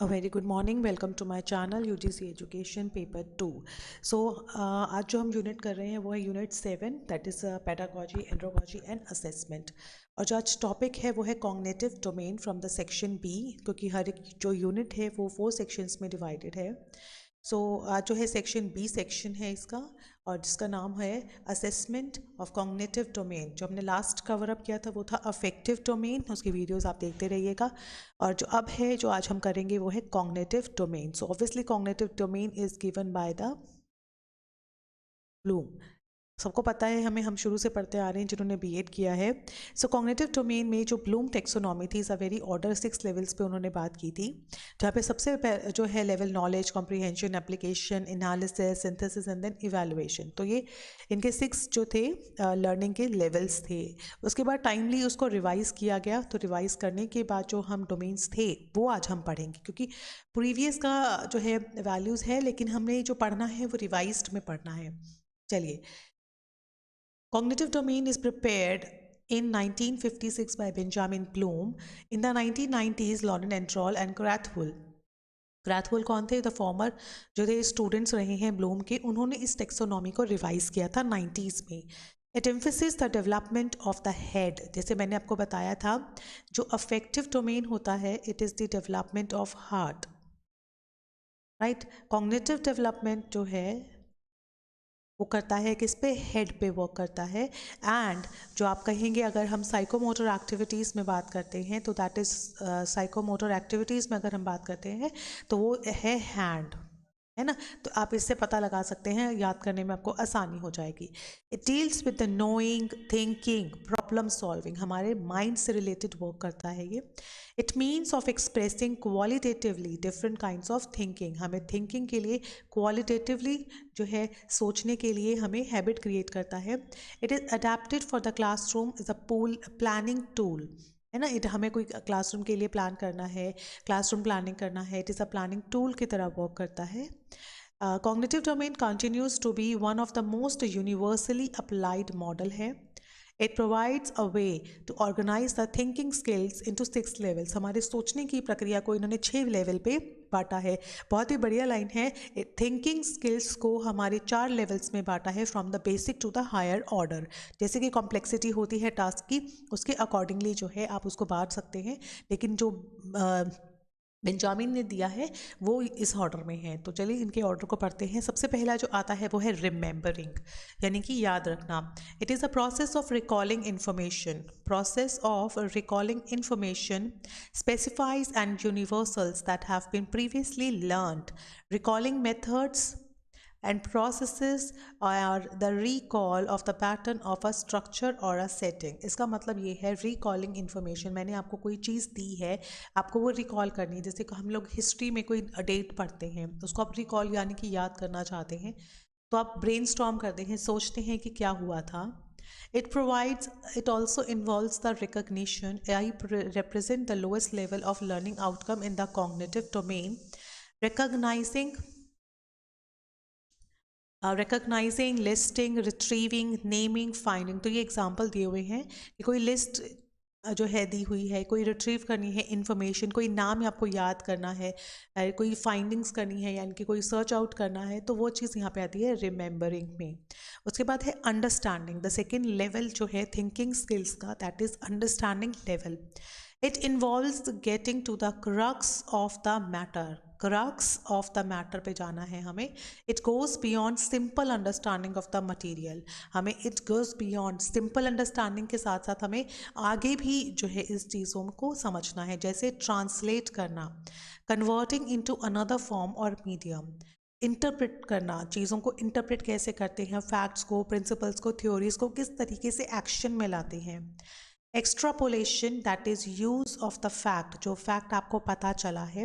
A very good morning. Welcome to my channel UGC Education Paper 2. So आज जो हम unit कर रहे हैं वो है unit 7 that is pedagogy andragogy and assessment. और जो आज टॉपिक है वो है cognitive domain from the section B, क्योंकि हर एक जो यूनिट है वो 4 सेक्शंस में डिवाइडेड है। सो आज जो है सेक्शन बी सेक्शन है इसका, और जिसका नाम है असेसमेंट ऑफ कॉग्निटिव डोमेन। जो हमने लास्ट कवर अप किया था वो था अफेक्टिव डोमेन, उसकी वीडियोस आप देखते रहिएगा। और जो अब है जो आज हम करेंगे वो है cognitive domain. So obviously cognitive domain is given by the Bloom. सबको पता है, हम शुरू से पढ़ते आ रहे हैं जिन्होंने बीएड किया है। सो कॉग्निटिव डोमेन में जो ब्लूम टेक्सोनॉमी थी, is a very order 6 levels पे उन्होंने बात की थी, जहाँ पे सबसे जो है level knowledge, comprehension, application, analysis, synthesis and then evaluation. तो ये इनके 6 जो थे लर्निंग के लेवल्स थे। उसके बाद टाइमली उसको रिवाइज़ किया गया। तो रिवाइज़ करने के बाद जो हम डोमेन्स थे वो आज हम पढ़ेंगे, क्योंकि प्रीवियस का जो है वैल्यूज़ है, लेकिन हमें जो पढ़ना है वो रिवाइज्ड में पढ़ना है। चलिए, cognitive domain is prepared in 1956 by Benjamin Bloom. In the 1990s, Lauren Entrol and Krathwohl कौन थे? द फॉर्मर जो थे स्टूडेंट्स रहे हैं ब्लूम के, उन्होंने इस टेक्सोनॉमी को रिवाइज किया था 90s में। It emphasis the development of the head. जैसे मैंने आपको बताया था, जो अफेक्टिव डोमेन होता है it is the development of heart, right. Cognitive development जो है वो करता है किस पे? हेड पे वर्क करता है। एंड जो आप कहेंगे, अगर हम साइकोमोटर एक्टिविटीज़ में बात करते हैं तो दैट इज़ साइकोमोटर एक्टिविटीज़ में अगर हम बात करते हैं तो वो है हैंड, है ना। तो आप इससे पता लगा सकते हैं, याद करने में आपको आसानी हो जाएगी। It deals with the knowing, thinking, problem solving, हमारे माइंड से रिलेटेड वर्क करता है ये। It means of expressing qualitatively different kinds of thinking, हमें थिंकिंग के लिए क्वालिटेटिवली जो है सोचने के लिए हमें हैबिट क्रिएट करता है। It is adapted for the classroom is a pool planning tool, है ना। इट हमें कोई क्लासरूम के लिए प्लान करना है, क्लासरूम प्लानिंग करना है, it is a planning tool की तरह वर्क करता है। Cognitive domain continues to be one of the most universally applied model है। It provides a way to organize the thinking skills into 6 levels. हमारे सोचने की प्रक्रिया को इन्होंने 6 लेवल पे बांटा है। बहुत ही बढ़िया लाइन है। थिंकिंग स्किल्स को हमारे 4 लेवल्स में बांटा है, from the basic to the higher order. जैसे कि कॉम्प्लेक्सिटी होती है टास्क की, उसके अकॉर्डिंगली जो है आप उसको बांट सकते हैं, लेकिन जो बेंजामिन ने दिया है वो इस ऑर्डर में है। तो चलिए इनके ऑर्डर को पढ़ते हैं। सबसे पहला जो आता है वो है रिमेंबरिंग, यानी कि याद रखना। It is a process of recalling information, process of recalling information specifies and universals that have been previously learned. Recalling methods and processes are the recall of the pattern of a structure or a setting. इसका मतलब ये है recalling information, मैंने आपको कोई चीज़ दी है, आपको वो रिकॉल करनी है। जैसे हम लोग हिस्ट्री में कोई डेट पढ़ते हैं, उसको आप रिकॉल यानी कि याद करना चाहते हैं, तो आप ब्रेन स्टॉर्म करते हैं, सोचते हैं कि क्या हुआ था। It also involves the recognition. I represent the lowest level of learning outcome in the cognitive domain. Recognizing, recognizing, listing, retrieving, naming, finding. तो ये एग्जाम्पल दिए हुए हैं कि कोई लिस्ट जो है दी हुई है, कोई रिट्रीव करनी है इन्फॉर्मेशन, कोई नाम आपको याद करना है, कोई फाइंडिंग्स करनी है, यानी कि कोई सर्च आउट करना है, तो वो चीज़ यहाँ पे आती है रिमेंबरिंग में। उसके बाद है अंडरस्टैंडिंग, द सेकेंड लेवल जो है थिंकिंग स्किल्स का, that is understanding level. It involves getting to the crux of the matter, crux of the matter पे जाना है हमें। It goes beyond simple understanding of the material, हमें it goes beyond simple understanding के साथ साथ हमें आगे भी जो है इस चीज़ों को समझना है, जैसे ट्रांसलेट करना, कन्वर्टिंग इनटू अनदर फॉर्म और मीडियम, इंटरप्रेट करना, चीज़ों को इंटरप्रेट कैसे करते हैं, फैक्ट्स को, प्रिंसिपल्स को, थ्योरीज को किस तरीके से एक्शन में लाते हैं। Extrapolation, that is use of the fact, जो फैक्ट आपको पता चला है,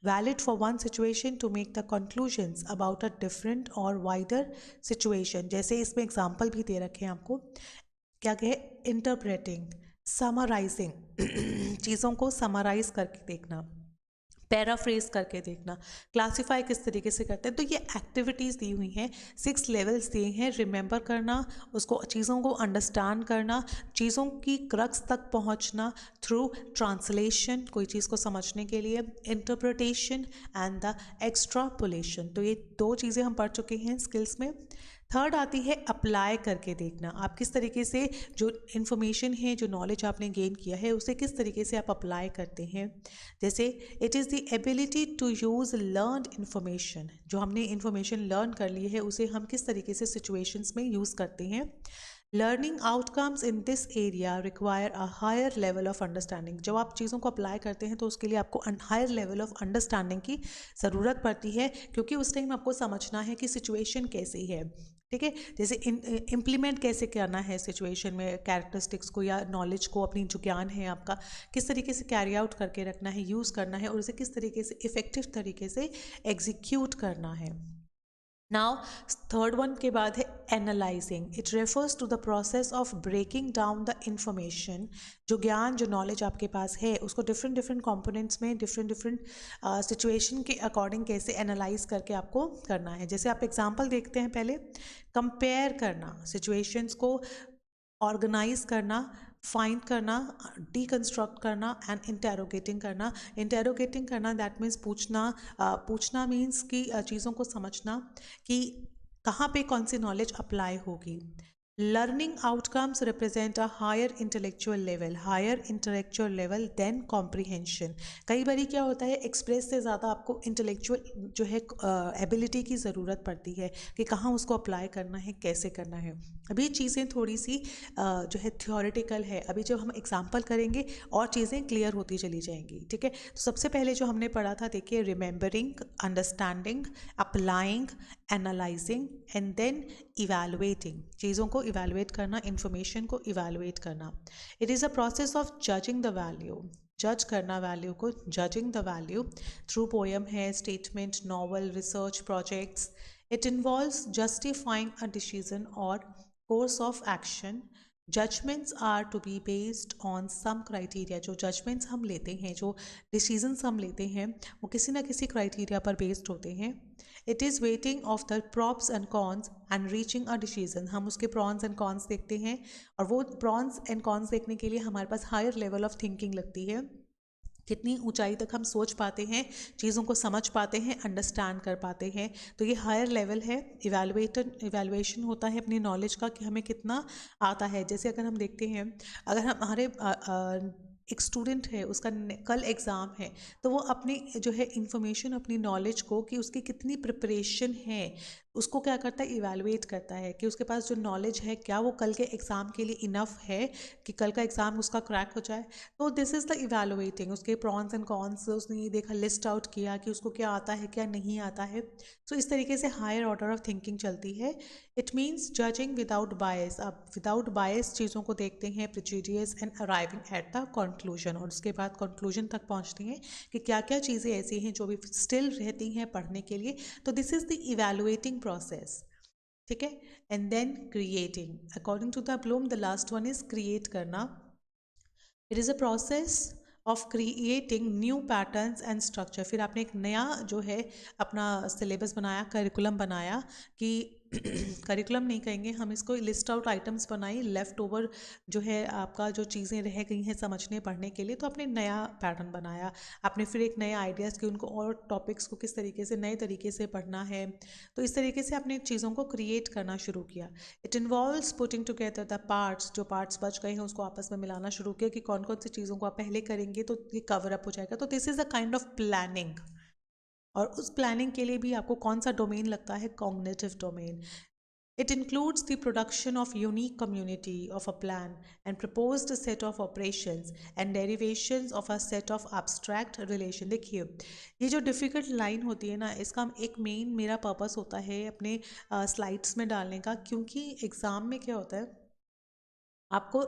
valid for one situation to make the conclusions about a different or wider situation. जैसे इसमें एग्जाम्पल भी दे रखे हैं आपको, क्या कहे, इंटरप्रेटिंग, समराइजिंग, चीज़ों को समराइज करके देखना, पैराफ्रेज करके देखना, क्लासीफाई किस तरीके से करते हैं। तो ये एक्टिविटीज़ दी हुई हैं, 6 लेवल्स दिए हैं, रिमेंबर करना, उसको चीज़ों को अंडरस्टैंड करना, चीज़ों की क्रक्स तक पहुंचना थ्रू ट्रांसलेशन, कोई चीज़ को समझने के लिए, इंटरप्रिटेशन एंड द एक्स्ट्रापोलेशन। तो ये 2 चीज़ें हम पढ़ चुके हैं स्किल्स में। थर्ड आती है अप्लाई करके देखना, आप किस तरीके से जो इन्फॉर्मेशन है, जो नॉलेज आपने गेन किया है, उसे किस तरीके से आप अप्लाई करते हैं। जैसे it is the ability to use learned information, जो हमने इन्फॉर्मेशन लर्न कर ली है उसे हम किस तरीके से सिचुएशंस में यूज़ करते हैं। Learning outcomes in this area require a higher level of understanding, जब आप चीज़ों को अप्लाई करते हैं तो उसके लिए आपको हायर लेवल ऑफ अंडरस्टैंडिंग की ज़रूरत पड़ती है, क्योंकि उस टाइम आपको समझना है कि सिचुएशन कैसी है। ठीक है, जैसे इम्प्लीमेंट कैसे करना है सिचुएशन में कैरेक्टरिस्टिक्स को या नॉलेज को, अपनी जो ज्ञान है आपका किस तरीके से कैरी आउट करके रखना है, यूज़ करना है, और उसे किस तरीके से इफ़ेक्टिव तरीके से एग्जीक्यूट करना है। नाउ थर्ड वन के बाद है analysing, it refers to the process of breaking down the information, जो ज्ञान, जो नॉलेज आपके पास है उसको डिफरेंट डिफरेंट कंपोनेंट्स में, डिफरेंट डिफरेंट सिचुएशन के अकॉर्डिंग कैसे एनालाइज करके आपको करना है। जैसे आप एग्जांपल देखते हैं, पहले कंपेयर करना, सिचुएशंस को ऑर्गेनाइज करना, फाइंड करना, डीकंस्ट्रक्ट करना एंड इंटेरोगेटिंग करना दैट मीन्स पूछना, पूछना मीन्स कि चीज़ों को समझना कि कहाँ पे कौन सी नॉलेज अप्लाई होगी। Learning outcomes represent a higher intellectual level than comprehension. कई बारी क्या होता है, एक्सप्रेस से ज़्यादा आपको इंटेलेक्चुअल जो है एबिलिटी की ज़रूरत पड़ती है कि कहाँ उसको अप्लाई करना है, कैसे करना है। अभी चीज़ें थोड़ी सी जो है थियोरेटिकल है, अभी जब हम एग्जाम्पल करेंगे और चीज़ें क्लियर होती चली जाएंगी। ठीक है, तो सबसे पहले जो हमने पढ़ा था, देखिए, remembering, understanding, applying, analysing and then evaluating, चीज़ों को इवैल्यूएट करना, इंफॉर्मेशन को इवैल्यूएट करना। It is a process of judging the value, जज करना वैल्यू को, judging the value through poem है, statement, novel, research projects. It involves justifying a decision और course of action. Judgments are to be based on some criteria, जो judgments हम लेते हैं, जो decisions हम लेते हैं, वो किसी ना किसी criteria पर based होते हैं। It is weighting of the pros and cons and reaching a decision, हम उसके pros and cons देखते हैं, और वो pros and cons देखने के लिए हमारे पास higher level of thinking लगती है, कितनी ऊंचाई तक हम सोच पाते हैं, चीज़ों को समझ पाते हैं, अंडरस्टैंड कर पाते हैं। तो ये हायर लेवल है। इवैल्यूएशन होता है अपनी नॉलेज का कि हमें कितना आता है। जैसे अगर हम देखते हैं, अगर हम हमारे एक स्टूडेंट है, उसका कल एग्ज़ाम है, तो वो अपनी जो है इंफॉर्मेशन, अपनी नॉलेज को, कि उसकी कितनी प्रिपरेशन है, उसको क्या करता है, इवैल्यूएट करता है कि उसके पास जो नॉलेज है, क्या वो कल के एग्ज़ाम के लिए इनफ है कि कल का एग्ज़ाम उसका क्रैक हो जाए। तो दिस इज़ द इवैल्यूएटिंग, उसके प्रॉन्स एंड कॉन्स उसने ये देखा, लिस्ट आउट किया कि उसको क्या आता है, क्या नहीं आता है। सो इस तरीके से हायर ऑर्डर ऑफ थिंकिंग चलती है। It means judging without bias, आप विदाउट बायस चीज़ों को देखते हैं, prejudice and arriving at the conclusion, और उसके बाद कंक्लूजन तक पहुंचते हैं कि क्या क्या चीज़ें ऐसी हैं जो भी स्टिल रहती हैं पढ़ने के लिए। तो this is the evaluating process. ठीक है, and then creating, according to the Bloom the last one is create करना। It is a process of creating new patterns and structure. फिर आपने एक नया जो है अपना सिलेबस बनाया, करिकुलम बनाया, कि करिकुलम नहीं कहेंगे हम इसको, लिस्ट आउट आइटम्स बनाई, लेफ़्ट ओवर जो है आपका जो चीज़ें रह गई हैं समझने पढ़ने के लिए, तो आपने नया पैटर्न बनाया। आपने फिर एक नए आइडियाज़ कि उनको और टॉपिक्स को किस तरीके से नए तरीके से पढ़ना है। तो इस तरीके से आपने चीज़ों को क्रिएट करना शुरू किया। It involves putting together the parts, जो पार्ट्स बच गए हैं उसको आपस में मिलाना शुरू किया कि कौन कौन सी चीज़ों को आप पहले करेंगे तो ये कवर अप हो जाएगा। तो this is a kind of planning, और उस प्लानिंग के लिए भी आपको कौन सा डोमेन लगता है, cognitive domain. It includes the production of unique community of a plan and proposed set of operations and derivations of a set of abstract relation। देखिए, ये जो डिफ़िकल्ट लाइन होती है ना, इसका एक मेन मेरा पर्पस होता है अपने स्लाइड्स में डालने का, क्योंकि एग्ज़ाम में क्या होता है, आपको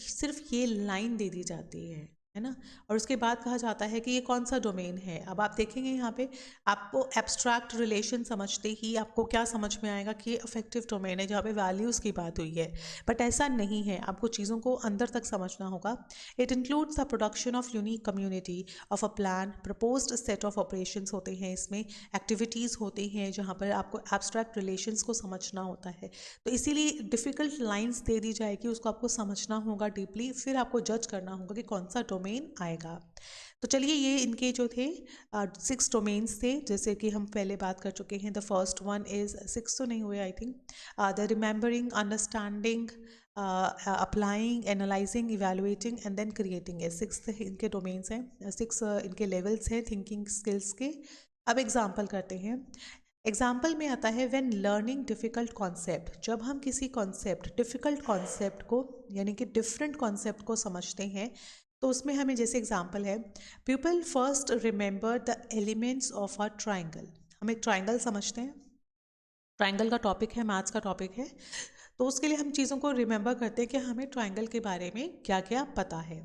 सिर्फ ये लाइन दे दी जाती है, है ना। और उसके बाद कहा जाता है कि ये कौन सा डोमेन है। अब आप देखेंगे यहाँ पे आपको एब्स्ट्रैक्ट रिलेशन समझते ही आपको क्या समझ में आएगा कि ये अफेक्टिव डोमेन है जहाँ पे वैल्यूज़ की बात हुई है, बट ऐसा नहीं है, आपको चीज़ों को अंदर तक समझना होगा। It includes the production of unique community of a plan, proposed set of operations होते हैं, इसमें एक्टिविटीज़ होती हैं जहाँ पर आपको एब्स्ट्रैक्ट रिलेशंस को समझना होता है। तो इसीलिए डिफ़िकल्ट लाइंस दे दी जाएगी, उसको आपको समझना होगा डीपली, फिर आपको जज करना होगा कि कौन सा डोमेन आएगा। तो चलिए ये इनके जो थे 6 डोमेन्स थे, जैसे कि हम पहले बात कर चुके हैं। द फर्स्ट वन इज़ 6 तो नहीं हुए I think, the remembering, understanding, applying, analysing, evaluating and then creating है। 6 इनके डोमेन्स हैं, 6 इनके लेवल्स हैं थिंकिंग स्किल्स के। अब एग्जाम्पल करते हैं। एग्जाम्पल में आता है व्हेन लर्निंग डिफ़िकल्ट कॉन्सेप्ट, जब हम किसी कॉन्सेप्ट, डिफ़िकल्ट कॉन्सेप्ट को यानी कि डिफरेंट कॉन्सेप्ट को समझते हैं, तो उसमें हमें जैसे एग्जाम्पल है, people first remember the elements of a triangle. हम एक ट्राइंगल समझते हैं, ट्राइंगल का टॉपिक है, मैथ्स का टॉपिक है, तो उसके लिए हम चीज़ों को रिमेंबर करते हैं कि हमें ट्राइंगल के बारे में क्या क्या पता है।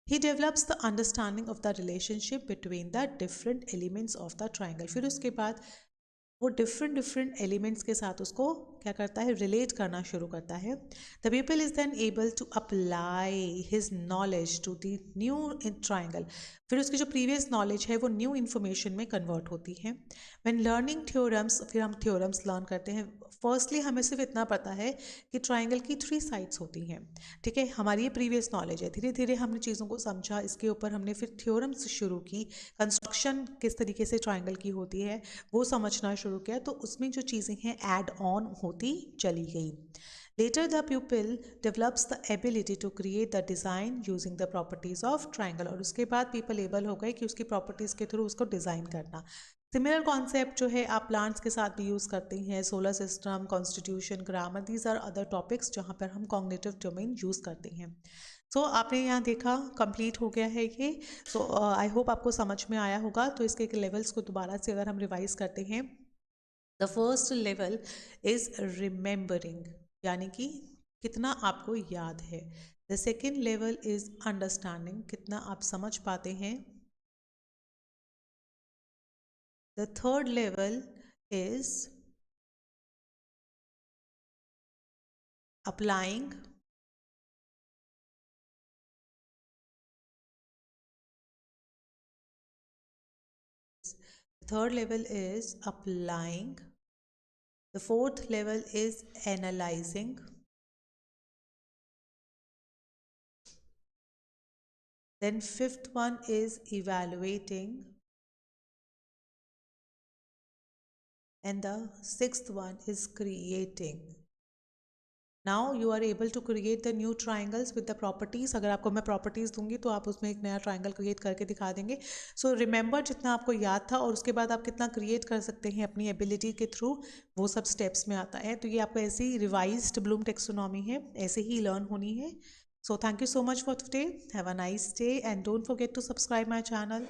He develops the understanding of the relationship between the different elements of the triangle. फिर उसके बाद वो डिफरेंट डिफरेंट एलिमेंट्स के साथ उसको क्या करता है, रिलेट करना शुरू करता है। The people is then able to apply his knowledge to the new in triangle. फिर उसकी जो प्रीवियस नॉलेज है वो न्यू इन्फॉर्मेशन में कन्वर्ट होती है। व्हेन लर्निंग थ्योरम्स, फिर हम थ्योरम्स लर्न करते हैं। फर्स्टली हमें सिर्फ इतना पता है कि ट्राइंगल की 3 साइड्स होती हैं, ठीक है, हमारी ये प्रीवियस नॉलेज है। धीरे धीरे हमने चीज़ों को समझा, इसके ऊपर हमने फिर थ्योरम्स शुरू की, कंस्ट्रक्शन किस तरीके से ट्राइंगल की होती है वो समझना शुरू किया, तो उसमें जो चीज़ें हैं ऐड ऑन होती चली गई। Later, the pupil develops the ability to create the design using the properties of triangle, और उसके बाद पीपल एबल हो गए कि उसकी प्रॉपर्टीज़ के थ्रू उसको डिज़ाइन करना। सिमिलर कॉन्सेप्ट जो है आप प्लांट्स के साथ भी यूज़ करते हैं, solar system, constitution, grammar, these are other topics जहाँ पर हम कॉग्निटिव डोमेन यूज़ करते हैं। सो आपने यहाँ देखा कंप्लीट हो गया है ये। सो आई होप आपको समझ में आया होगा। तो इसके लेवल्स को दोबारा से अगर हम रिवाइज करते हैं, the first level is remembering, यानी कि कितना आपको याद है। The second level is understanding, कितना आप समझ पाते हैं। The third level is applying, third level is applying. The fourth level is analyzing. Then fifth one is evaluating. And the sixth one is creating. Now you are able to create the new triangles with the properties. अगर आपको मैं properties दूंगी तो आप उसमें एक नया triangle create करके दिखा देंगे। So remember जितना आपको याद था और उसके बाद आप कितना create कर सकते हैं अपनी ability के through, वो सब steps में आता है। तो ये आपको ऐसे ही revised Bloom taxonomy है, ऐसे ही learn होनी है। So thank you so much for today. Have a nice day and don't forget to subscribe my channel.